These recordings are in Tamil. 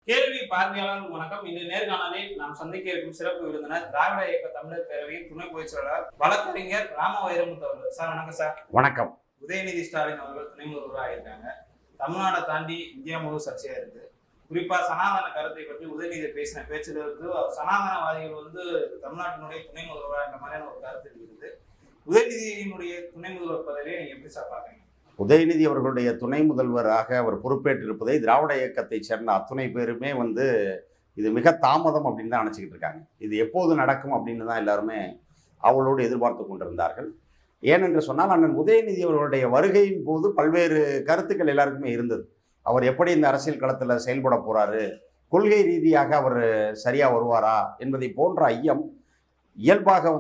கேள்வி பார்வையாளர்கள் வணக்கம். இந்த நேர்காணலில் நாம் சந்திக்க இருக்கும் சிறப்பு விருந்தினர் திராவிட இயக்க தமிழர் பேரவையின் துணை பொதுச் செயலாளர் வழக்கறிஞர் ராம வைரமுத்து அவர்கள். சார் வணக்கம் சார். வணக்கம். உதயநிதி ஸ்டாலின் அவர்கள் துணை முதல்வராக இருக்காங்க. தமிழ்நாடை தாண்டி இந்தியா முழு சர்ச்சையா இருக்கு. குறிப்பா சனாதன கருத்தை பற்றி உதயநிதி பேசின பேச்சுல இருந்து சனாதனவாதிகள் தமிழ்நாட்டினுடைய துணை முதல்வராக என்ற மாதிரியான ஒரு கருத்து இருக்குது. உதயநிதியினுடைய துணை முதல்வர் பதவியை நீங்க எப்படி சார் பாக்குறீங்க? உதயநிதி அவர்களுடைய துணை முதல்வராக அவர் பொறுப்பேற்றிருப்பதை திராவிட இயக்கத்தை சேர்ந்த அத்துணை பேருமே இது மிக தாமதம் அப்படின்னு தான் நினச்சிக்கிட்டு இருக்காங்க. இது எப்போது நடக்கும் அப்படின்னு தான் எல்லாருமே அவளோடு எதிர்பார்த்து கொண்டிருந்தார்கள். ஏனென்று சொன்னால் அண்ணன் உதயநிதி அவர்களுடைய வருகையின் போது பல்வேறு கருத்துக்கள் எல்லாருக்குமே இருந்தது. அவர் எப்படி இந்த அரசியல் களத்தில் செயல்பட போகிறாரு, கொள்கை ரீதியாக அவர் சரியாக வருவாரா என்பதை போன்ற ஐயம் இயல்பாக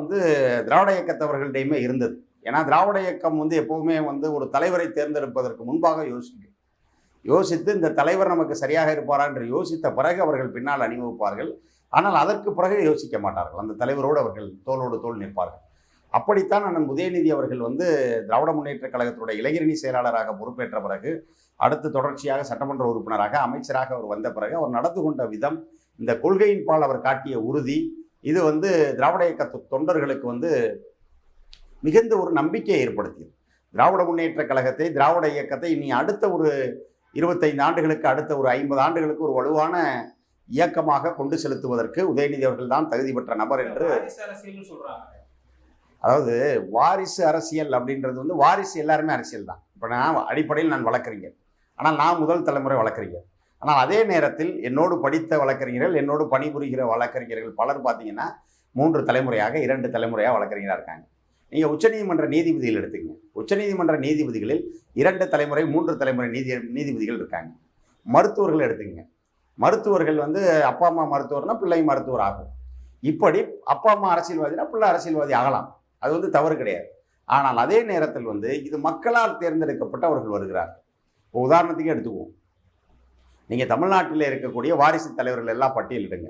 திராவிட இயக்கத்தவர்களிடையுமே இருந்தது. ஏன்னா திராவிட இயக்கம் எப்போவுமே ஒரு தலைவரை தேர்ந்தெடுப்பதற்கு முன்பாக யோசித்து இந்த தலைவர் நமக்கு சரியாக இருப்பாரா என்று யோசித்த பிறகு அவர்கள் பின்னால் அணிவகுப்பார்கள். ஆனால் அதற்கு பிறகு யோசிக்க மாட்டார்கள். அந்த தலைவரோடு அவர்கள் தோளோடு தோள் நிற்பார்கள். அப்படித்தான் அண்ணன் உதயநிதி அவர்கள் திராவிட முன்னேற்ற கழகத்துடைய இளைஞரணி செயலாளராக பொறுப்பேற்ற பிறகு அடுத்து தொடர்ச்சியாக சட்டமன்ற உறுப்பினராக அமைச்சராக அவர் வந்த பிறகு அவர் நடந்து கொண்ட விதம், இந்த கொள்கையின் பால் அவர் காட்டிய உறுதி, இது திராவிட இயக்க தொண்டர்களுக்கு மிகுந்த ஒரு நம்பிக்கையை ஏற்படுத்தியது. திராவிட முன்னேற்ற கழகத்தை, திராவிட இயக்கத்தை இனி அடுத்த ஒரு 25 ஆண்டுகளுக்கு, அடுத்த ஒரு 50 ஆண்டுகளுக்கு ஒரு வலுவான இயக்கமாக கொண்டு செலுத்துவதற்கு உதயநிதி அவர்கள் தான் தகுதி பெற்ற நபர் என்று. அதாவது வாரிசு அரசியல் அப்படின்றது வாரிசு எல்லாருமே அரசியல் தான். இப்போ நான் அடிப்படையில் நான் வழக்கறிஞர், ஆனால் நான் முதல் தலைமுறை வழக்கறிஞர். ஆனால் அதே நேரத்தில் என்னோடு படித்த வழக்கறிஞர்கள், என்னோடு பணிபுரிகிற வழக்கறிஞர்கள் பலர் பார்த்தீங்கன்னா 3 தலைமுறையாக 2 தலைமுறையாக வழக்கறிஞராக இருக்காங்க. நீங்கள் உச்சநீதிமன்ற நீதிபதிகள் எடுத்துக்கங்க. உச்சநீதிமன்ற நீதிபதிகளில் 2 தலைமுறை 3 தலைமுறை நீதிபதிகள் இருக்காங்க. மருத்துவர்கள் எடுத்துக்கங்க. மருத்துவர்கள் அப்பா அம்மா மருத்துவர்னா பிள்ளை மருத்துவர் ஆகும். இப்படி அப்பா அம்மா அரசியல்வாதினா பிள்ளை அரசியல்வாதி ஆகலாம். அது தவறு கிடையாது. ஆனால் அதே நேரத்தில் இது மக்களால் தேர்ந்தெடுக்கப்பட்டவர்கள் வருகிறார்கள். இப்போ உதாரணத்துக்கு எடுத்துக்குவோம். நீங்கள் தமிழ்நாட்டில் இருக்கக்கூடிய வாரிசு தலைவர்கள் எல்லாம் பட்டியலிடுங்க.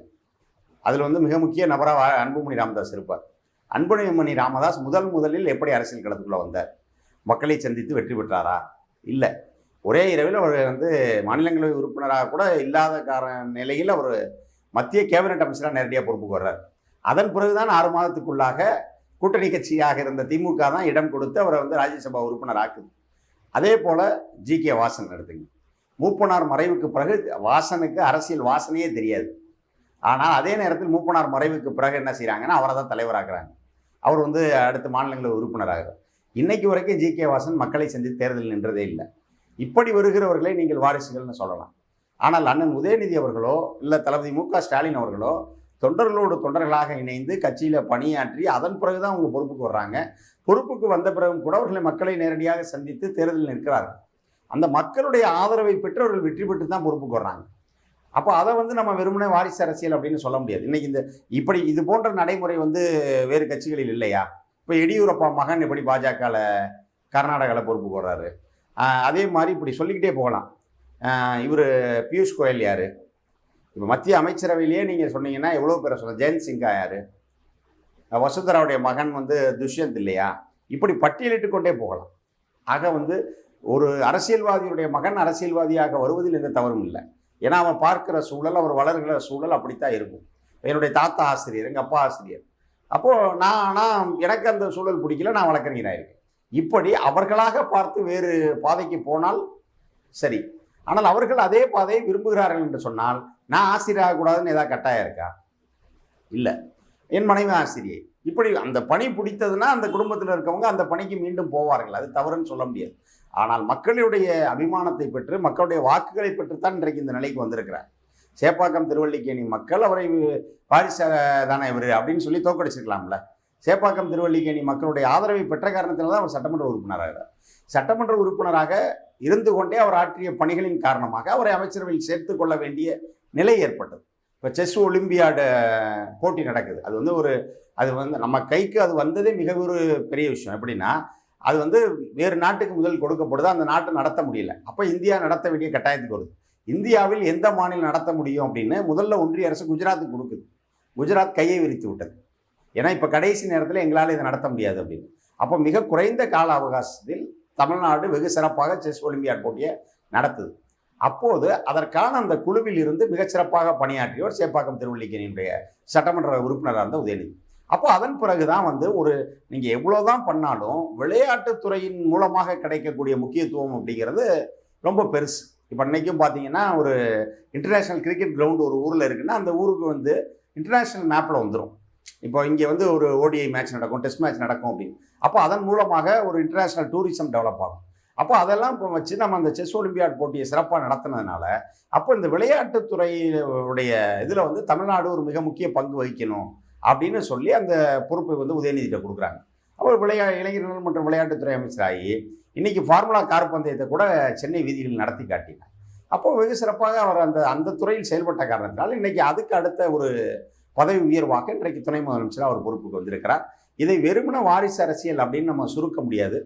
அதில் மிக முக்கிய நபராக அன்புமணி ராமதாஸ் இருப்பார். அன்புமணி ராமதாஸ் முதலில் எப்படி அரசியல் களத்துக்குள்ளே வந்தார்? மக்களை சந்தித்து வெற்றி பெற்றாரா? இல்லை. ஒரே இரவில் அவர் மாநிலங்களவை உறுப்பினராக கூட இல்லாத நிலையில் அவர் மத்திய கேபினட் அமைச்சராக நேரடியாக பொறுப்புக்கு வர்றார். அதன் பிறகுதான் 6 மாதத்துக்குள்ளாக கூட்டணி கட்சியாக இருந்த திமுக தான் இடம் கொடுத்து அவரை ராஜ்யசபா உறுப்பினர் ஆக்குது. அதே போல் ஜி.கே. வாசன் எடுத்துங்க. மூப்பனார் மறைவுக்கு பிறகு வாசனுக்கு அரசியல் வாசனையே தெரியாது. ஆனால் அதே நேரத்தில் மூப்பனார் மறைவுக்கு பிறகு என்ன செய்கிறாங்கன்னா அவரை தான் தலைவராகிறாங்க. அவர் அடுத்த மாநிலங்களவை உறுப்பினராகிறார். இன்னைக்கு வரைக்கும் ஜி.கே. வாசன் மக்களை சந்தித்து தேர்தலில் நின்றதே இல்லை. இப்படி வருகிறவர்களை நீங்கள் வாரிசுகள்னு சொல்லலாம். ஆனால் அண்ணன் உதயநிதி அவர்களோ இல்லை தளபதி மு.க. ஸ்டாலின் அவர்களோ தொண்டர்களோடு தொண்டர்களாக இணைந்து கட்சியில் பணியாற்றி அதன் பிறகு தான் அவங்க பொறுப்புக்கு வர்றாங்க. பொறுப்புக்கு வந்த பிறகும் கூட அவர்களை மக்களை நேரடியாக சந்தித்து தேர்தலில் நிற்கிறார்கள். அந்த மக்களுடைய ஆதரவை பெற்று அவர்கள் வெற்றி பெற்று தான் பொறுப்புக்கு வர்றாங்க. அப்போ அதை நம்ம வெறுமனே வாரிசு அரசியல் அப்படின்னு சொல்ல முடியாது. இன்றைக்கி இது போன்ற நடைமுறை வேறு கட்சிகளில் இல்லையா? இப்போ எடியூரப்பா மகன் எப்படி பாஜகவில் கர்நாடகாவில் பொறுப்புக்கு வர்றாரு, அதே மாதிரி இப்படி சொல்லிக்கிட்டே போகலாம். இவர் பியூஷ் கோயல் யார்? இப்போ மத்திய அமைச்சரவையிலேயே நீங்கள் சொன்னீங்கன்னா எவ்வளோ பேரை சொல்லலாம். ஜெயந்த் சிங்கா யார்? வசுந்தராவுடைய மகன் துஷ்யந்த் இல்லையா? இப்படி பட்டியலிட்டு கொண்டே போகலாம். ஆக ஒரு அரசியல்வாதியுடைய மகன் அரசியல்வாதியாக வருவதில் எந்த தவறும் இல்லை. ஏன்னா அவன் பார்க்குற சூழல், அவர் வளர்கிற சூழல் அப்படித்தான் இருக்கும். என்னுடைய தாத்தா ஆசிரியர், எங்கள் அப்பா ஆசிரியர். அப்போது நான் எனக்கு அந்த சூழல் பிடிக்கல, நான் வழக்கறிஞராக இருக்கேன். இப்படி அவர்களாக பார்த்து வேறு பாதைக்கு போனால் சரி. ஆனால் அவர்கள் அதே பாதையை விரும்புகிறார்கள் என்று சொன்னால் நான் ஆசிரியர் ஆகக்கூடாதுன்னு ஏதாவது கட்டாயம் இருக்கா? இல்லை. என் மனைவி ஆசிரியை. இப்படி அந்த பணி பிடித்ததுன்னா அந்த குடும்பத்தில் இருக்கவங்க அந்த பணிக்கு மீண்டும் போவார்கள். அது தவறுன்னு சொல்ல முடியாது. ஆனால் மக்களுடைய அபிமானத்தை பெற்று மக்களுடைய வாக்குகளை பெற்றுத்தான் இன்றைக்கு இந்த நிலைக்கு வந்திருக்கிறார். சேப்பாக்கம் திருவல்லிக்கேணி மக்கள் அவரை வாரிசு தானே இவர் அப்படின்னு சொல்லி தோக்கடிச்சிருக்கலாம்ல. சேப்பாக்கம் திருவல்லிக்கேணி மக்களுடைய ஆதரவை பெற்ற காரணத்தினால தான் அவர் சட்டமன்ற உறுப்பினராகிறார். சட்டமன்ற உறுப்பினராக இருந்து கொண்டே அவர் ஆற்றிய பணிகளின் காரணமாக அவரை அமைச்சரவையில் சேர்த்து கொள்ள வேண்டிய நிலை ஏற்பட்டது. இப்போ செஸ் ஒலிம்பியாடு போட்டி நடக்குது. அது நம்ம கைக்கு அது வந்ததே மிக ஒரு பெரிய விஷயம். எப்படின்னா அது வேறு நாட்டுக்கு முதல் கொடுக்கப்படுது, அந்த நாட்டை நடத்த முடியல. அப்போ இந்தியா நடத்த வேண்டிய கட்டாயத்துக்கு வருது. இந்தியாவில் எந்த மாநிலம் நடத்த முடியும் அப்படின்னு முதல்ல ஒன்றிய அரசு குஜராத்துக்கு கொடுக்குது. குஜராத் கையை விரித்து விட்டது. ஏன்னா இப்போ கடைசி நேரத்தில் எங்களால் இதை நடத்த முடியாது அப்படின்னு. அப்போ மிக குறைந்த கால அவகாசத்தில் தமிழ்நாடு வெகு சிறப்பாக செஸ் ஒலிம்பியாட் போட்டியை நடத்துது. அப்போது அதற்கான அந்த குழுவில் இருந்து மிகச்சிறப்பாக பணியாற்றியவர் சேப்பாக்கம் திருவல்லிக்கேணியினுடைய சட்டமன்ற உறுப்பினராக இருந்த உதயநிதி. அப்போ அதன் பிறகுதான் வந்து நீங்கள் எவ்வளோதான் பண்ணாலும் விளையாட்டுத்துறையின் மூலமாக கிடைக்கக்கூடிய முக்கியத்துவம் அப்படிங்கிறது ரொம்ப பெருசு. இப்போ இன்றைக்கும் பார்த்தீங்கன்னா ஒரு இன்டர்நேஷ்னல் கிரிக்கெட் கிரவுண்டு ஒரு ஊரில் இருக்குன்னா அந்த ஊருக்கு வந்து இன்டர்நேஷ்னல் மேப்பில் வந்துடும். இப்போ இங்கே வந்து ஒரு ஓடிஐ மேட்ச் நடக்கும், டெஸ்ட் மேட்ச் நடக்கும் அப்படின்னு. அப்போ அதன் மூலமாக ஒரு இன்டர்நேஷ்னல் டூரிசம் டெவலப் ஆகும். அப்போ அதெல்லாம் இப்போ வச்சு நம்ம அந்த செஸ் ஒலிம்பியாட் போட்டியை சிறப்பாக நடத்தினதுனால அப்போ இந்த விளையாட்டுத்துறையுடைய இதில் வந்து தமிழ்நாடு ஒரு மிக முக்கிய பங்கு வகிக்கணும் அப்படின்னு சொல்லி அந்த பொறுப்பை வந்து உதயநிதியிட்ட கொடுக்குறாங்க. அவர் இளைஞர்கள் மற்றும் விளையாட்டுத்துறை அமைச்சராகி இன்னைக்கு ஃபார்முலா கார் பந்தயத்தை கூட சென்னை வீதிகளில் நடத்தி காட்டினார். அப்போ வெகு சிறப்பாக அவர் அந்த துறையில் செயல்பட்ட காரணத்தினால் இன்னைக்கு அதுக்கு அடுத்த ஒரு பதவி உயர்வாக இன்றைக்கு துணை முதலமைச்சர் அவர் பொறுப்புக்கு வந்திருக்கிறார். இதை வெறுமன வாரிசு அரசியல் அப்படின்னு நம்ம சுருக்க முடியாது.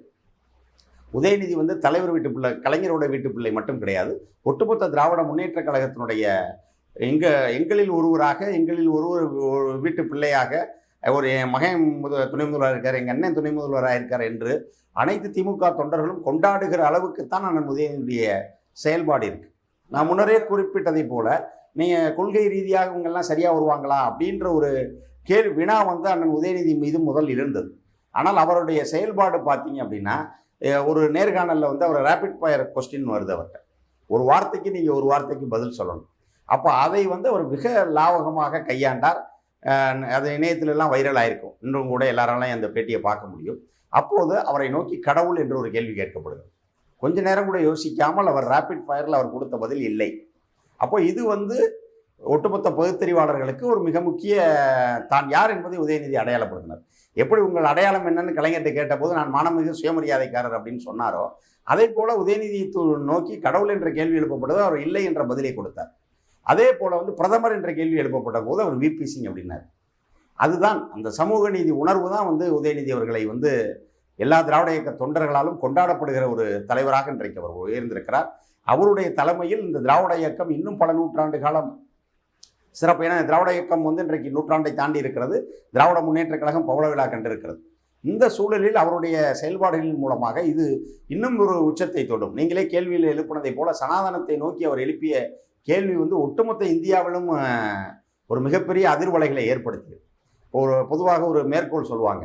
உதயநிதி வந்து தலைவர் வீட்டு பிள்ளை, கலைஞரோட வீட்டு பிள்ளை மட்டும் கிடையாது. ஒட்டுமொத்த திராவிட முன்னேற்ற கழகத்தினுடைய எங்களில் ஒருவராக, எங்களில் ஒரு வீட்டு பிள்ளையாக, ஒரு என் மகன் துணை முதல்வராக இருக்கார், எங்கள் அண்ணன் துணை முதல்வராக இருக்கார் என்று அனைத்து திமுக தொண்டர்களும் கொண்டாடுகிற அளவுக்குத்தான் அண்ணன் உதயநிதியுடைய செயல்பாடு இருக்கு. நான் முன்னரே குறிப்பிட்டதை போல நீங்கள் கொள்கை ரீதியாக இவங்கெல்லாம் சரியாக வருவாங்களா அப்படின்ற ஒரு வினா வந்து அண்ணன் உதயநிதி மீது முதல் இருந்தது. ஆனால் அவருடைய செயல்பாடு பார்த்தீங்க அப்படின்னா ஒரு நேர்காணலில் வந்து அவர் ரேபிட் ஃபயர் கொஸ்டின் வருது. அவர்கிட்ட ஒரு வார்த்தைக்கு நீங்கள் ஒரு வார்த்தைக்கு பதில் சொல்லணும். அப்போ அதை வந்து அவர் மிக லாவகமாக கையாண்டார். அது இணையத்திலெல்லாம் வைரல் ஆயிருக்கும். இன்றும் கூட எல்லாராலையும் அந்த பேட்டியை பார்க்க முடியும். அப்போது அவரை நோக்கி கடவுள் என்று ஒரு கேள்வி கேட்கப்படுது. கொஞ்ச நேரம் கூட யோசிக்காமல் அவர் ரேபிட் ஃபயரில் அவர் கொடுத்த பதில் இல்லை. அப்போ இது வந்து ஒட்டுமொத்த பகுத்தறிவாளர்களுக்கு ஒரு மிக முக்கிய தான் யார் என்பதை உதயநிதி அடையாளப்படுத்தினார். எப்படி உங்கள் அடையாளம் என்னன்னு கலைஞர்கிட்ட கேட்டபோது நான் மானமிகு சுயமரியாதைக்காரர் அப்படின்னு சொன்னாரோ அதே போல உதயநிதியை நோக்கி கடவுள் என்ற கேள்வி எழுப்பப்பட்டது, அவர் இல்லை என்ற பதிலை கொடுத்தார். அதே போல வந்து பிரதமர் என்ற கேள்வி எழுப்பப்பட்ட போது அவர் விபி சிங் அப்படின்னார். அதுதான் அந்த சமூக நீதி உணர்வு தான் வந்து உதயநிதி அவர்களை வந்து எல்லா திராவிட இயக்க தொண்டர்களாலும் கொண்டாடப்படுகிற ஒரு தலைவராக இன்றைக்கு அவர் உயர்ந்திருக்கிறார். அவருடைய தலைமையில் இந்த திராவிட இயக்கம் இன்னும் பல நூற்றாண்டு காலம் சிறப்பு. ஏன்னா திராவிட இயக்கம் வந்து இன்றைக்கு நூற்றாண்டை தாண்டி இருக்கிறது. திராவிட முன்னேற்ற கழகம் பவள விழா கண்டிருக்கிறது. இந்த சூழலில் அவருடைய செயல்பாடுகளின் மூலமாக இது இன்னும் ஒரு உச்சத்தை தொடும். நீங்களே கேள்வியில் எழுப்பினதை போல சனாதனத்தை நோக்கி அவர் எழுப்பிய கேள்வி வந்து ஒட்டுமொத்த இந்தியாவிலும் ஒரு மிகப்பெரிய அதிர்வலைகளை ஏற்படுத்தியது. பொதுவாக ஒரு மேற்கோள் சொல்லுவாங்க,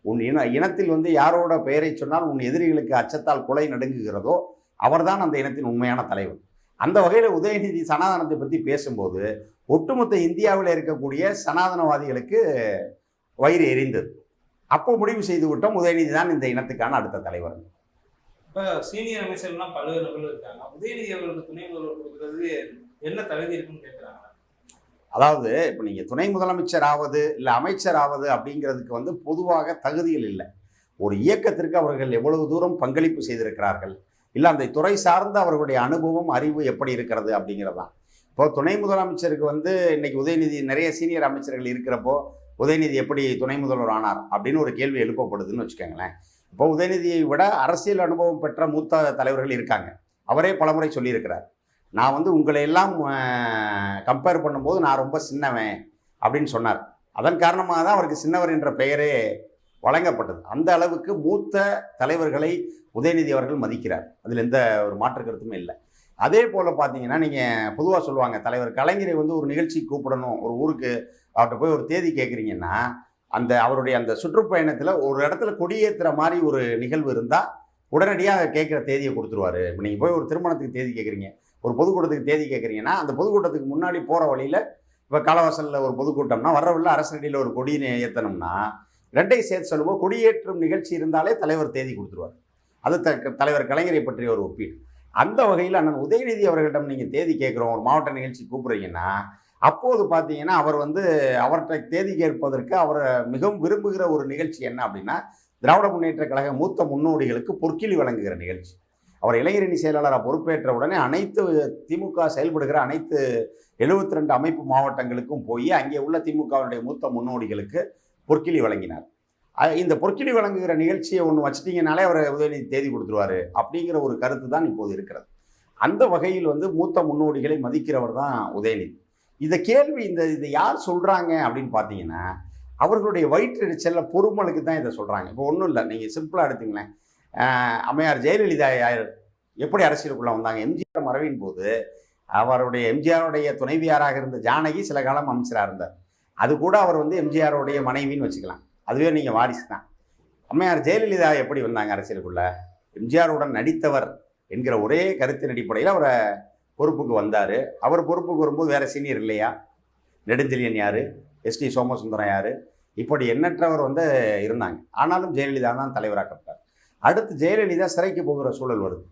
உன் இனத்தில் வந்து யாரோட பெயரை சொன்னால் உன் எதிரிகளுக்கு அச்சத்தால் குலை நடுங்குகிறதோ அவர்தான் அந்த இனத்தின் உண்மையான தலைவர். அந்த வகையில் உதயநிதி சனாதனத்தை பற்றி பேசும்போது ஒட்டுமொத்த இந்தியாவில் இருக்கக்கூடிய சனாதனவாதிகளுக்கு வயிறு எரிந்தது. அப்போ முடிவு செய்து விட்டோம், உதயநிதி தான் இந்த இனத்துக்கான அடுத்த தலைவர். இப்போ சீனியர் அமைச்சர்லாம் பல்வேறு நபர்கள் இருக்காங்க. உதயநிதி அவர்களுக்கு துணை முதல்வர் கொடுக்கறது என்ன தகுதி இருக்குன்னு கேட்குறாங்க. அதாவது இப்போ நீங்கள் துணை முதலமைச்சர் ஆவது இல்லை அமைச்சர் ஆவது அப்படிங்கிறதுக்கு வந்து பொதுவாக தகுதிகள் இல்லை. ஒரு இயக்கத்திற்கு அவர்கள் எவ்வளவு தூரம் பங்களிப்பு செய்திருக்கிறார்கள், இல்லை அந்த துறை சார்ந்த அவர்களுடைய அனுபவம் அறிவு எப்படி இருக்கிறது அப்படிங்கிறது தான். இப்போ துணை முதலமைச்சருக்கு வந்து இன்னைக்கு உதயநிதி நிறைய சீனியர் அமைச்சர்கள் இருக்கிறப்போ உதயநிதி எப்படி துணை முதல்வர் ஆனார் அப்படின்னு ஒரு கேள்வி எழுப்பப்படுதுன்னு வச்சுக்கோங்களேன். இப்போ உதயநிதியை விட அரசியல் அனுபவம் பெற்ற மூத்த தலைவர்கள் இருக்காங்க. அவரே பலமுறை சொல்லியிருக்கிறார், நான் வந்து உங்களை எல்லாம் கம்பேர் பண்ணும்போது நான் ரொம்ப சின்னவன் அப்படின்னு சொன்னார். அதன் காரணமாக தான் அவருக்கு சின்னவர் என்ற பெயரே வழங்கப்பட்டது. அந்த அளவுக்கு மூத்த தலைவர்களை உதயநிதி அவர்கள் மதிக்கிறார். அதில் எந்த ஒரு மாற்று கருத்துமே இல்லை. அதே போல் பார்த்தீங்கன்னா நீங்கள் பொதுவாக சொல்லுவாங்க, தலைவர் கலைஞரை வந்து ஒரு நிகழ்ச்சி கூப்பிடணும், ஒரு ஊருக்கு அவர்கிட்ட போய் ஒரு தேதி கேட்குறீங்கன்னா அவருடைய அந்த சுற்றுப்பயணத்தில் ஒரு இடத்துல கொடியேற்றுற மாதிரி ஒரு நிகழ்வு இருந்தால் உடனடியாக கேட்குற தேதியை கொடுத்துருவார். இப்போ நீங்கள் போய் ஒரு திருமணத்துக்கு தேதி கேட்குறீங்க, ஒரு பொதுக்கூட்டத்துக்கு தேதி கேட்குறீங்கன்னா அந்த பொதுக்கூட்டத்துக்கு முன்னாடி போகிற வழியில் இப்போ காலவாசலில் ஒரு பொதுக்கூட்டம்னா வர்றவழியில் அரசடியில் ஒரு கொடியை ஏற்றணும்னா ரெண்டையும் சேர்த்து சொல்லும்போது கொடியேற்றும் நிகழ்ச்சி இருந்தாலே தலைவர் தேதி கொடுத்துருவார். அது தலைவர் கலைஞரை பற்றிய ஒரு ஒப்பீடு. அந்த வகையில் அண்ணன் உதயநிதி அவர்களிடம் நீங்கள் தேதி கேட்குறோம், ஒரு மாவட்ட நிகழ்ச்சி கூப்பிட்றீங்கன்னா அப்போது பார்த்தீங்கன்னா அவர் வந்து அவர்கிட்ட தேதி கேட்பதற்கு அவரை மிகவும் விரும்புகிற ஒரு நிகழ்ச்சி என்ன அப்படின்னா திராவிட முன்னேற்ற கழக மூத்த முன்னோடிகளுக்கு பொற்கிழி வழங்குகிற நிகழ்ச்சி. அவர் இளைஞரணி செயலாளராக பொறுப்பேற்ற உடனே அனைத்து திமுக செயல்படுகிற அனைத்து 72 அமைப்பு மாவட்டங்களுக்கும் போய் அங்கே உள்ள திமுகவினுடைய மூத்த முன்னோடிகளுக்கு பொற்கிழி வழங்கினார். இந்த பொற்கிழி வழங்குகிற நிகழ்ச்சியை ஒன்று வச்சிட்டிங்கனாலே அவர் உதயநிதி தேதி கொடுத்துருவார் அப்படிங்கிற ஒரு கருத்து தான் இப்போது இருக்கிறது. அந்த வகையில் வந்து மூத்த முன்னோடிகளை மதிக்கிறவர் தான் உதயநிதி. இந்த கேள்வி இதை யார் சொல்கிறாங்க அப்படின்னு பார்த்தீங்கன்னா அவர்களுடைய வயிற்றெரிச்சலில் பொறுமலுக்கு தான் இதை சொல்கிறாங்க. இப்போ ஒன்றும் இல்லை, நீங்கள் சிம்பிளாக எடுத்துங்களேன். அம்மையார் ஜெயலலிதா எப்படி அரசியலுக்குள்ள வந்தாங்க? எம்ஜிஆர் மறைவின் போது அவருடைய எம்ஜிஆருடைய துணைவியாராக இருந்த ஜானகி சில காலம் அமைச்சராக இருந்தார். அது கூட அவர் வந்து எம்ஜிஆருடைய மனைவின்னு வச்சுக்கலாம். அதுவே நீங்கள் வாரிசு தான். அம்மையார் ஜெயலலிதா எப்படி வந்தாங்க அரசியலுக்குள்ள? எம்ஜிஆருடன் நடித்தவர் என்கிற ஒரே கருத்தின் அடிப்படையில் அவரை பொறுப்புக்கு வந்தார். அவர் பொறுப்புக்கு வரும்போது வேறு சீனியர் இல்லையா? நெடுஞ்செழியன் யார், எஸ்டி சோமசுந்தரம் யார், இப்படி எண்ணற்றவர் வந்து இருந்தாங்க. ஆனாலும் ஜெயலலிதா தான் தலைவராக்கப்பட்டார். அடுத்து ஜெயலலிதா சிறைக்கு போகிற சூழல் வருது.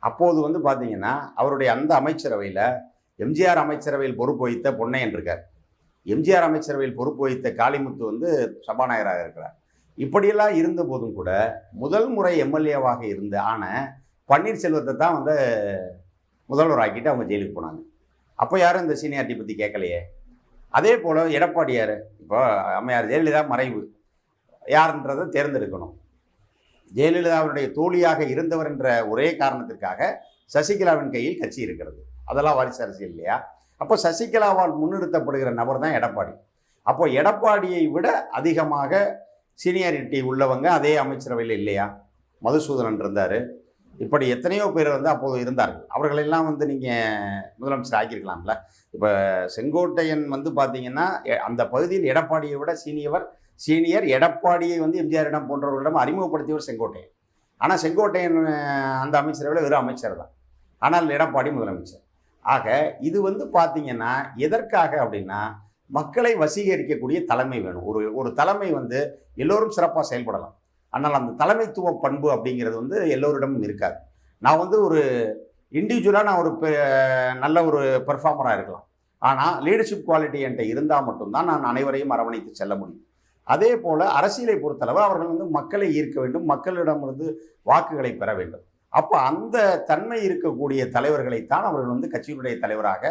அப்போது வந்து பார்த்தீங்கன்னா அவருடைய அந்த அமைச்சரவையில் எம்ஜிஆர் அமைச்சரவையில் பொறுப்பு வைத்த பொன்னையன் இருக்கார், எம்ஜிஆர் அமைச்சரவையில் பொறுப்பு வைத்த காளிமுத்து வந்து சபாநாயகராக இருக்கிறார். இப்படியெல்லாம் இருந்த போதும் கூட முதல் முறை எம்எல்ஏவாக ஆன பன்னீர்செல்வத்தை தான் வந்து முதல்வர் ஆக்கிட்டு அவங்க ஜெயிலுக்கு போனாங்க. அப்போ யாரும் இந்த சீனியாரிட்டி பற்றி கேட்கலையே. அதே போல் எடப்பாடியார், இப்போ அம்மையார் ஜெயலலிதா மறைவு யாருன்றதை தேர்ந்தெடுக்கணும். ஜெயலலிதாவுடைய தோழியாக இருந்தவர் என்ற ஒரே காரணத்திற்காக சசிகலாவின் கையில் கட்சி இருக்கிறது. அதெல்லாம் வாரிசு அரசியல் இல்லையா? அப்போ சசிகலாவால் முன்னிறுத்தப்படுகிற நபர் தான் எடப்பாடி. அப்போ எடப்பாடியை விட அதிகமாக சீனியாரிட்டி உள்ளவங்க அதே அமைச்சரவையில் இல்லையா? மதுசூதனன் இருந்தார், இப்படி எத்தனையோ பேர் வந்து அப்போது இருந்தார்கள். அவர்களெல்லாம் வந்து நீங்கள் முதலமைச்சர் ஆக்கியிருக்கலாம்ல. இப்போ செங்கோட்டையன் வந்து பார்த்தீங்கன்னா அந்த பகுதியில் எடப்பாடியை விட சீனியர் எடப்பாடியை வந்து எம்ஜிஆரிடம் போன்றவர்களிடம் அறிமுகப்படுத்தியவர் செங்கோட்டையன். ஆனால் செங்கோட்டையன் அந்த அமைச்சரவையில் வெறும் அமைச்சர் தான், ஆனால் எடப்பாடி முதலமைச்சர். ஆக இது வந்து பார்த்தீங்கன்னா எதற்காக அப்படின்னா மக்களை வசீகரிக்கக்கூடிய தலைமை வேணும். ஒரு தலைமை வந்து எல்லோரும் சிறப்பாக செயல்படலாம், ஆனால் அந்த தலைமைத்துவ பண்பு அப்படிங்கிறது வந்து எல்லோரிடமும் இருக்காது. நான் வந்து ஒரு இண்டிவிஜுவலாக நான் ஒரு நல்ல ஒரு பெர்ஃபார்மராக இருக்கலாம், ஆனால் லீடர்ஷிப் குவாலிட்டி என்கிட்ட இருந்தால் மட்டும்தான் நான் அனைவரையும் அரவணைத்து செல்ல முடியும். அதே போல் அரசியலை பொறுத்தளவு அவர்கள் வந்து மக்களை ஈர்க்க வேண்டும், மக்களிடமிருந்து வாக்குகளை பெற வேண்டும். அப்போ அந்த தன்மை இருக்கக்கூடிய தலைவர்களைத்தான் அவர்கள் வந்து கட்சியினுடைய தலைவராக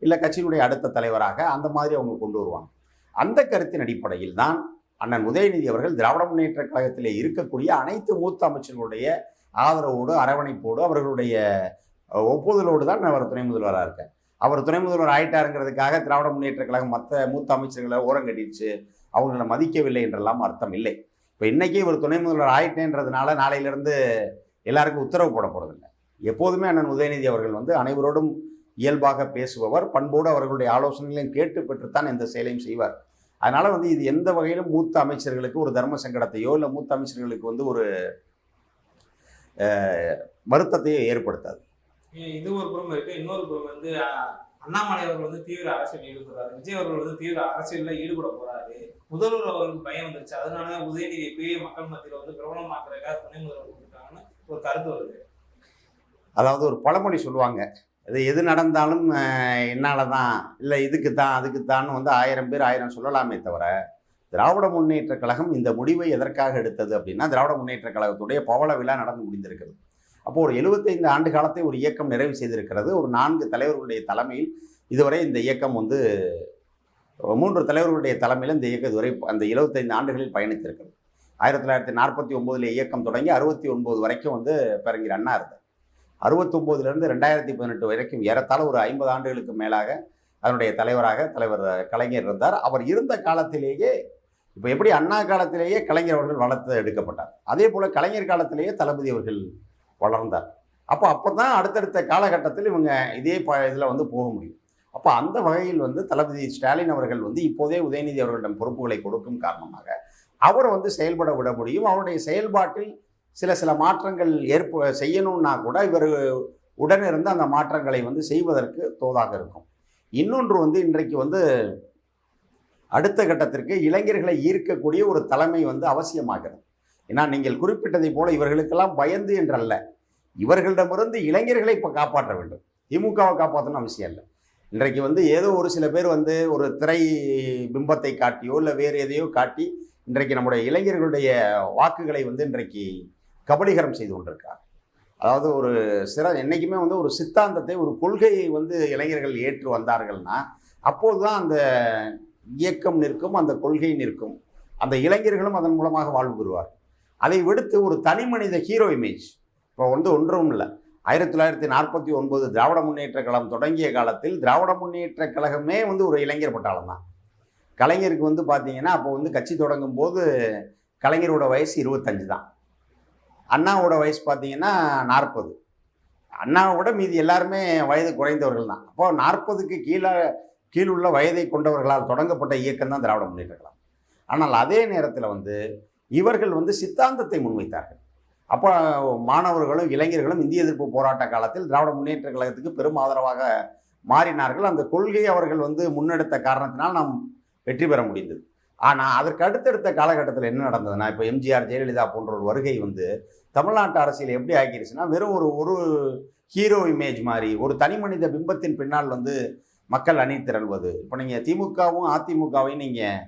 இல்லை கட்சியினுடைய அடுத்த தலைவராக அந்த மாதிரி அவங்க கொண்டு வருவாங்க. அந்த கருத்தின் அடிப்படையில் தான் அண்ணன் உதயநிதி அவர்கள் திராவிட முன்னேற்ற கழகத்திலே இருக்கக்கூடிய அனைத்து மூத்த அமைச்சர்களுடைய ஆதரவோடு அரவணைப்போடு அவர்களுடைய ஒப்புதலோடு தான் அவர் துணை முதல்வராக இருக்கார். அவர் துணை முதல்வர் ஆயிட்டாருங்கிறதுக்காக திராவிட முன்னேற்ற கழகம் மற்ற மூத்த அமைச்சர்களை ஓரம் கட்டிடுச்சு, அவங்களை மதிக்கவில்லை என்றெல்லாம் அர்த்தம் இல்லை. இப்போ இன்றைக்கி இவர் துணை முதல்வர் ஆயிட்டேன்றதுனால நாளையிலிருந்து எல்லாருக்கும் உத்தரவு போட போகிறதில்லை. எப்போதுமே அண்ணன் உதயநிதி அவர்கள் வந்து அனைவரோடும் இயல்பாக பேசுபவர், பண்போடு அவர்களுடைய ஆலோசனைகளையும் கேட்டு பெற்றுத்தான் எந்த செயலையும் செய்வார். அதனால் வந்து இது எந்த வகையிலும் மூத்த அமைச்சர்களுக்கு ஒரு தர்ம சங்கடத்தையோ இல்லை மூத்த அமைச்சர்களுக்கு வந்து ஒரு வருத்தத்தையோ ஏற்படுத்தாது. இது ஒரு புறம் இருக்கு. இன்னொரு புறம் வந்து அண்ணாமலை அவர்கள் வந்து தீவிர அரசியல் ஈடுபடுறாரு, விஜய் அவர்கள் வந்து தீவிர அரசியலில் ஈடுபட போறாரு, முதல்வர் அவர்களுக்கு பயம் வந்துருச்சு, அதனால உதயநிதி இப்பயே மக்கள் மத்தியில் வந்து பிரபலமாக்குறதுக்காக துணை முதல்வர் கொடுத்தாங்கன்னு ஒரு கருத்து வருது. அதாவது ஒரு பழமொழி சொல்லுவாங்க, அது எது நடந்தாலும் என்னால் தான் இல்லை இதுக்கு தான் அதுக்கு தான் வந்து 1000 பேர் 1000 சொல்லலாமே தவிர திராவிட முன்னேற்ற கழகம் இந்த முடிவை எதற்காக எடுத்தது அப்படின்னா திராவிட முன்னேற்ற கழகத்துடைய பவள விழா நடந்து முடிந்திருக்கிறது. அப்போது ஒரு 75 ஆண்டு காலத்தை ஒரு இயக்கம் நிறைவு செய்திருக்கிறது. ஒரு 4 தலைவர்களுடைய தலைமையில் இதுவரை இந்த இயக்கம் வந்து 3 தலைவர்களுடைய தலைமையில் இந்த இயக்கம் இதுவரை அந்த 75 ஆண்டுகளில் பயணித்திருக்கிறது. 1949 இயக்கம் தொடங்கி 69 வரைக்கும் வந்து பேரறிஞர் அண்ணா இருந்தார். 69லேருந்து 2018 வரைக்கும் ஏறத்தாழ ஒரு 50 ஆண்டுகளுக்கு மேலாக அதனுடைய தலைவர் கலைஞர் இருந்தார். அவர் இருந்த காலத்திலேயே இப்போ எப்படி அண்ணா காலத்திலேயே கலைஞர் அவர்கள் வளர்த்து எடுக்கப்பட்டார், அதே போல் கலைஞர் காலத்திலேயே தளபதி அவர்கள் வளர்ந்தார். அப்போ தான் அடுத்தடுத்த காலகட்டத்தில் இவங்க இதே இதில் வந்து போக முடியும். அப்போ அந்த வகையில் வந்து தளபதி ஸ்டாலின் அவர்கள் வந்து இப்போதே உதயநிதி அவர்களிடம் பொறுப்புகளை கொடுக்கும் காரணமாக அவர் வந்து செயல்பட விட முடியும். அவருடைய செயல்பாட்டில் சில மாற்றங்கள் செய்யணும்னா கூட இவர் உடனிருந்து அந்த மாற்றங்களை வந்து செய்வதற்கு தோதாக இருக்கும். இன்னொன்று வந்து இன்றைக்கு வந்து அடுத்த கட்டத்திற்கு இளைஞர்களை ஈர்க்கக்கூடிய ஒரு தலைமை வந்து அவசியமாகிறது. ஏன்னா நீங்கள் குறிப்பிட்டதை போல இவர்களுக்கெல்லாம் பயந்து என்றல்ல, இவர்களிடமிருந்து இளைஞர்களை இப்போ காப்பாற்ற வேண்டும். திமுகவை காப்பாற்றணும் அவசியம் இல்லை. இன்றைக்கு வந்து ஏதோ ஒரு சில பேர் வந்து ஒரு திரை பிம்பத்தை காட்டியோ இல்லை வேறு எதையோ காட்டி இன்றைக்கு நம்முடைய இளைஞர்களுடைய வாக்குகளை வந்து இன்றைக்கு கபலீகரம் செய்து கொண்டிருக்கார். அதாவது ஒரு என்றைக்குமே வந்து ஒரு சித்தாந்தத்தை ஒரு கொள்கையை வந்து இளைஞர்கள் ஏற்று வந்தார்கள்னா அப்போது தான் அந்த இயக்கம் நிற்கும், அந்த கொள்கை நிற்கும், அந்த இளைஞர்களும் அதன் மூலமாக வாழ்வு பெறுவார். அதை விடுத்து ஒரு தனி மனித ஹீரோ இமேஜ் இப்போ வந்து ஒன்றும் இல்லை. 1949 திராவிட முன்னேற்ற கழகம் தொடங்கிய காலத்தில் திராவிட முன்னேற்ற கழகமே வந்து ஒரு இளைஞர் பட்டாளம் தான். கலைஞருக்கு வந்து பார்த்தீங்கன்னா அப்போ வந்து கட்சி தொடங்கும் போது கலைஞரோட வயசு 25 தான், அண்ணாவோட வயசு பார்த்தீங்கன்னா 40. அண்ணாவை விட மீதி எல்லாருமே வயது குறைந்தவர்கள் தான். அப்போ 40க்கு கீழுள்ள வயதை கொண்டவர்களால் தொடங்கப்பட்ட இயக்கம் தான் திராவிட முன்னேற்ற கழகம். ஆனால் அதே நேரத்தில் வந்து இவர்கள் வந்து சித்தாந்தத்தை முன்வைத்தார்கள். அப்போ மாணவர்களும் இளைஞர்களும் இந்திய எதிர்ப்பு போராட்ட காலத்தில் திராவிட முன்னேற்ற கழகத்துக்கு பெரும் ஆதரவாக மாறினார்கள். அந்த கொள்கையை அவர்கள் வந்து முன்னெடுத்த காரணத்தினால் நாம் வெற்றி பெற முடிந்தது. ஆனால் அதற்கு அடுத்தடுத்த காலகட்டத்தில் என்ன நடந்ததுன்னா, இப்போ எம்ஜிஆர், ஜெயலலிதா போன்ற ஒரு வருகை வந்து தமிழ்நாட்டு அரசியல் எப்படி ஆக்கிடுச்சுன்னா, வெறும் ஒரு ஹீரோ இமேஜ் மாதிரி, ஒரு தனி மனித பிம்பத்தின் பின்னால் வந்து மக்கள் அணி திரள்வது. இப்போ நீங்கள் திமுகவும் அதிமுகவையும் நீங்கள்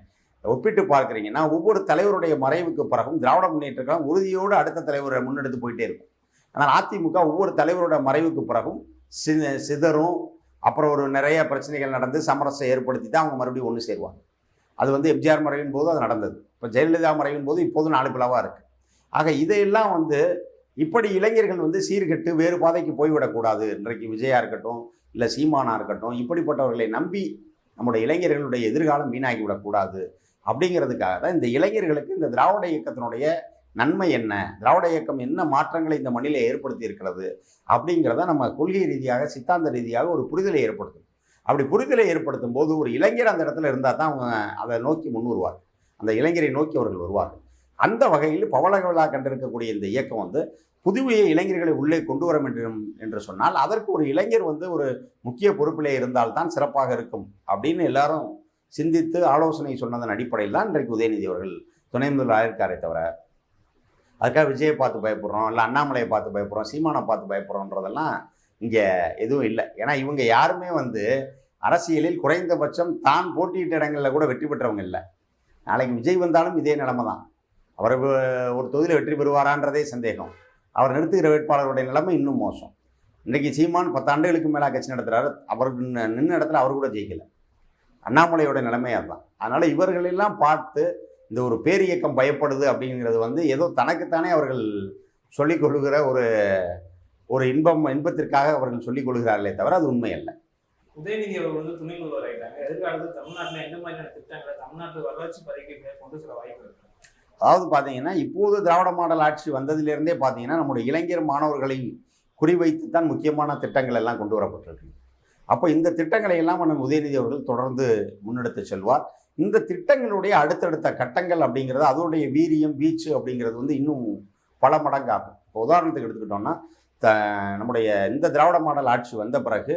ஒப்பிட்டு பார்க்குறீங்கன்னா, ஒவ்வொரு தலைவருடைய மறைவுக்கு பிறகும் திராவிட முன்னேற்ற கழகம் உறுதியோடு அடுத்த தலைவரை முன்னெடுத்து போயிட்டே இருக்கும். ஆனால் அதிமுக ஒவ்வொரு தலைவரோட மறைவுக்கு பிறகும் சிதறும். அப்புறம் ஒரு நிறைய பிரச்சனைகள் நடந்து சமரசம் ஏற்படுத்தி தான் அவங்க மறுபடியும் ஒன்று சேருவாங்க. அது வந்து எம்ஜிஆர் மறைவின் போது அது நடந்தது. இப்போ ஜெயலலிதா மறைவின் போது இப்போது 4 பிளவாக இருக்குது. ஆக இதையெல்லாம் வந்து இப்படி இளைஞர்கள் வந்து சீர்கெட்டு வேறு பாதைக்கு போய்விடக்கூடாது. இன்றைக்கு விஜயா இருக்கட்டும், இல்லை சீமானா இருக்கட்டும், இப்படிப்பட்டவர்களை நம்பி நம்முடைய இளைஞர்களுடைய எதிர்காலம் வீணாகி விடக்கூடாது அப்படிங்கிறதுக்காக தான் இந்த இளைஞர்களுக்கு இந்த திராவிட இயக்கத்தினுடைய நன்மை என்ன, திராவிட இயக்கம் என்ன மாற்றங்களை இந்த மண்ணிலே ஏற்படுத்தி இருக்கிறது அப்படிங்கிறத நம்ம கொள்கை ரீதியாக, சித்தாந்த ரீதியாக ஒரு புரிதலை ஏற்படுத்தும். அப்படி புரிதலை ஏற்படுத்தும் போது ஒரு இளைஞர் அந்த இடத்துல இருந்தால் தான் அவங்க அதை நோக்கி முன் வருவார், அந்த இளைஞரை நோக்கி அவர்கள் வருவார்கள். அந்த வகையில் பவளவிழா கண்டிருக்கக்கூடிய இந்த இயக்கம் வந்து புதுவைய இளைஞர்களை உள்ளே கொண்டு வர வேண்டும் என்று சொன்னால் அதற்கு ஒரு இளைஞர் வந்து ஒரு முக்கிய பொறுப்பிலே இருந்தால்தான் சிறப்பாக இருக்கும் அப்படின்னு எல்லாரும் சிந்தித்து ஆலோசனை சொன்னதன் அடிப்படையில் தான் இன்றைக்கு உதயநிதி அவர்கள் துணை முதல்வர் ஆயிருக்காரே தவிர அதுக்காக விஜயை பார்த்து பயப்படுறோம், இல்லை அண்ணாமலையை பார்த்து பயப்படுறோம், சீமானை பார்த்து பயப்படுறோன்றதெல்லாம் இங்கே எதுவும் இல்லை. ஏன்னா இவங்க யாருமே வந்து அரசியலில் குறைந்தபட்சம் தான் போட்டியிட்ட இடங்களில் கூட வெற்றி பெற்றவங்க இல்லை. நாளைக்கு விஜய் வந்தாலும் இதே நிலைமை தான். அவர் ஒரு தொகுதியில் வெற்றி பெறுவாரான்றதே சந்தேகம். அவர் நிறுத்துகிற வேட்பாளருடைய நிலைமை இன்னும் மோசம். இன்றைக்கி சீமான் 10 ஆண்டுகளுக்கு மேலே கட்சி நடத்துகிறாரு. அவருக்கு நின்ன இடத்துல அவர் கூட ஜெயிக்கலை. அண்ணாமலையோட நிலைமை அதுதான். அதனால் இவர்களெல்லாம் பார்த்து இந்த ஒரு பேரியக்கம் பயப்படுது அப்படிங்கிறது வந்து ஏதோ தனக்குத்தானே அவர்கள் சொல்லிக் கொள்ளுகிற ஒரு இன்பத்திற்காக அவர்கள் சொல்லிக் கொள்கிறார்களே தவிர அது உண்மை அல்ல. உதயநிதி அவர்கள் வந்து துணை முதல்வர் ஆகிட்டாங்க. எதிர்காலத்தில் தமிழ்நாட்டில் எந்த மாதிரியான திட்டங்களை தமிழ்நாட்டு வளர்ச்சி பதவிக்கு கொண்டு செல்ல வாய்ப்பு இருக்கு? அதாவது பார்த்தீங்கன்னா, இப்போது திராவிட மாடல் ஆட்சி வந்ததிலிருந்தே பார்த்தீங்கன்னா நம்முடைய இளைஞர் மாணவர்களை குறிவைத்து தான் முக்கியமான திட்டங்கள் எல்லாம் கொண்டு வரப்பட்டிருக்கு. அப்போ இந்த திட்டங்களை எல்லாம் நம்ம உதயநிதி அவர்கள் தொடர்ந்து முன்னெடுத்து செல்வார். இந்த திட்டங்களுடைய அடுத்தடுத்த கட்டங்கள் அப்படிங்கிறது, அதோடைய வீரியம், வீச்சு அப்படிங்கிறது வந்து இன்னும் பல மடங்காகும். இப்போ உதாரணத்துக்கு எடுத்துக்கிட்டோம்னா, நம்முடைய இந்த திராவிட மாடல் ஆட்சி வந்த பிறகு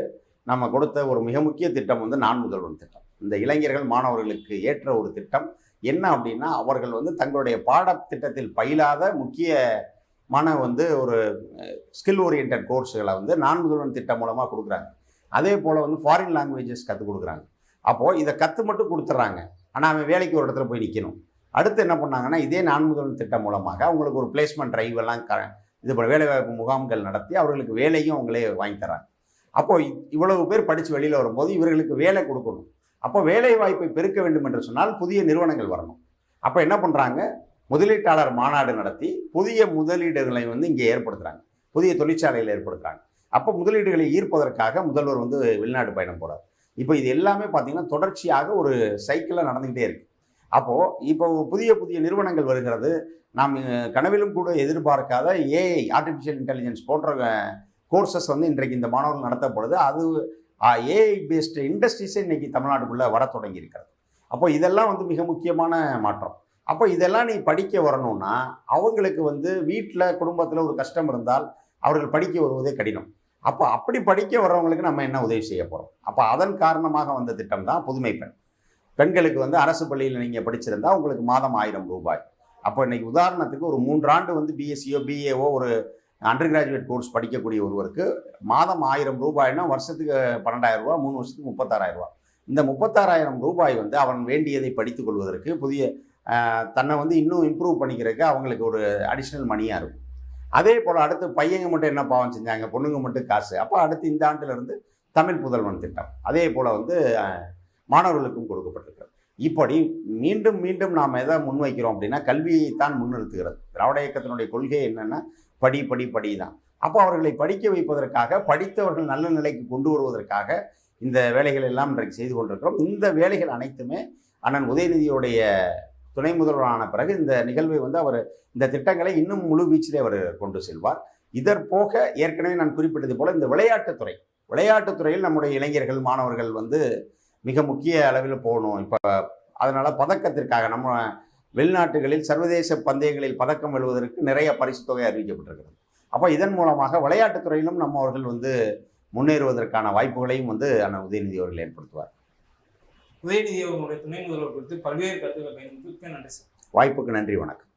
நம்ம கொடுத்த ஒரு மிக முக்கிய திட்டம் வந்து நான் முதல்வன் திட்டம். இந்த இளைஞர்கள் மாணவர்களுக்கு ஏற்ற ஒரு திட்டம். என்ன அப்படின்னா, அவர்கள் வந்து தங்களுடைய பாடத்திட்டத்தில் பயிலாத முக்கியமான வந்து ஒரு ஸ்கில் ஓரியன்ட் கோர்ஸுகளை வந்து நான் முதல்வன் திட்டம் மூலமாக கொடுக்குறாங்க. அதே போல் வந்து ஃபாரின் லாங்குவேஜஸ் கற்றுக் கொடுக்குறாங்க. அப்போது இதை மட்டும் கொடுத்துட்றாங்க. ஆனால் அவன் வேலைக்கு ஒரு இடத்துல போய் நிற்கணும். அடுத்து என்ன பண்ணாங்கன்னா, இதே நான் முதல்வன் திட்டம் மூலமாக அவங்களுக்கு ஒரு பிளேஸ்மெண்ட் ட்ரைவ் எல்லாம் இது போல் வேலைவாய்ப்பு முகாம்கள் நடத்தி அவர்களுக்கு வேலையும் அவங்களே வாங்கி தராங்க. அப்போது இவ்வளவு பேர் படித்து வெளியில் வரும்போது இவர்களுக்கு வேலை கொடுக்கணும். அப்போ வேலை வாய்ப்பை பெருக்க வேண்டும் என்று சொன்னால் புதிய நிறுவனங்கள் வரணும். அப்போ என்ன பண்ணுறாங்க, முதலீட்டாளர் மாநாடு நடத்தி புதிய முதலீடுகளை வந்து இங்கே ஏற்படுத்துகிறாங்க, புதிய தொழிற்சாலைகளை ஏற்படுத்துகிறாங்க. அப்போ முதலீடுகளை ஈர்ப்பதற்காக முதல்வர் வந்து வெளிநாடு பயணம் போகிறார். இப்போ இது எல்லாமே பார்த்திங்கன்னா தொடர்ச்சியாக ஒரு சைக்கிளில் நடந்துக்கிட்டே இருக்குது. அப்போது இப்போ புதிய புதிய நிறுவனங்கள் வருகிறது. நாம் கனவிலும் கூட எதிர்பார்க்காத ஏஐ, ஆர்டிஃபிஷியல் இன்டெலிஜென்ஸ் போன்ற கோர்சஸ் வந்து இன்றைக்கு இந்த மாணவர்கள் நடத்தப்படுது. அது ஏஐ பேஸ்டு இண்டஸ்ட்ரீஸே இன்றைக்கி தமிழ்நாட்டுக்குள்ளே வர தொடங்கி இருக்கிறது. அப்போ இதெல்லாம் வந்து மிக முக்கியமான மாற்றம். அப்போ இதெல்லாம் நீ படிக்க வரணும்னா அவங்களுக்கு வந்து வீட்டில் குடும்பத்தில் ஒரு கஷ்டம் இருந்தால் அவர்கள் படிக்க வருவதே கடினம். அப்போ அப்படி படிக்க வர்றவங்களுக்கு நம்ம என்ன உதவி செய்ய போகிறோம்? அப்போ அதன் காரணமாக வந்த திட்டம் தான் புதுமை பெண். பெண்களுக்கு வந்து அரசு பள்ளியில் நீங்கள் படிச்சிருந்தால் உங்களுக்கு மாதம் 1000 ரூபாய். அப்போ இன்றைக்கி உதாரணத்துக்கு ஒரு 3 ஆண்டு வந்து பிஎஸ்சியோ பிஏஓ ஒரு அண்டர் கிராஜுவேட் கோர்ஸ் படிக்கக்கூடிய ஒருவருக்கு மாதம் 1000 ரூபாய்னா வருஷத்துக்கு 12,000 ரூபா, 3 வருஷத்துக்கு 36,000 ரூபா. இந்த 36,000 ரூபாய் வந்து அவன் வேண்டியதை படித்துக் கொள்வதற்கு, புதிய தன்னை வந்து இன்னும் இம்ப்ரூவ் பண்ணிக்கிறதுக்கு அவங்களுக்கு ஒரு அடிஷ்னல் மணியாக இருக்கும். அதே போல் அடுத்து பையங்க மட்டும் என்ன பாவம் செஞ்சாங்க, பொண்ணுங்க மட்டும் காசு. அப்போ அடுத்து இந்த ஆண்டிலிருந்து தமிழ் புதல்வன் திட்டம் அதே போல் வந்து மாணவர்களுக்கும் கொடுக்கப்பட்டிருக்கிறது. இப்படி மீண்டும் மீண்டும் நாம் எதை முன்வைக்கிறோம் அப்படின்னா கல்வியைத்தான் முன்னிறுத்துகிறது. திராவிட இயக்கத்தினுடைய கொள்கை என்னென்னா படி படி படி தான். அப்போ அவர்களை படிக்க வைப்பதற்காக, படித்தவர்கள் நல்ல நிலைக்கு கொண்டு வருவதற்காக இந்த வேலைகள் எல்லாம் இன்றைக்கு செய்து கொண்டிருக்கிறோம். இந்த வேலைகள் அனைத்துமே அண்ணன் உதயநிதியுடைய துணை முதல்வரான பிறகு இந்த நிகழ்வை வந்து அவர் இந்த திட்டங்களை இன்னும் முழு வீச்சிலே அவர் கொண்டு செல்வார். இதற்போக ஏற்கனவே நான் குறிப்பிட்டது போல இந்த விளையாட்டுத்துறையில் நம்முடைய இளைஞர்கள் மாணவர்கள் வந்து மிக முக்கிய அளவில் போகணும். இப்போ அதனால் பதக்கத்திற்காக நம்ம வெளிநாட்டுகளில் சர்வதேச பந்தயங்களில் பதக்கம் வெல்வதற்கு நிறைய பரிசு தொகை அறிவிக்கப்பட்டிருக்கிறது. அப்போ இதன் மூலமாக விளையாட்டுத்துறையிலும் நம்மவர்கள் வந்து முன்னேறுவதற்கான வாய்ப்புகளையும் வந்து அண்ணன் உதயநிதி அவர்கள் ஏற்படுத்துவார். உதயநிதி அவர்களுடைய துணை முதல்வர் குறித்து பல்வேறு கருத்துக்களை பயன்படுத்தி நன்றி சார். வாய்ப்புக்கு நன்றி, வணக்கம்.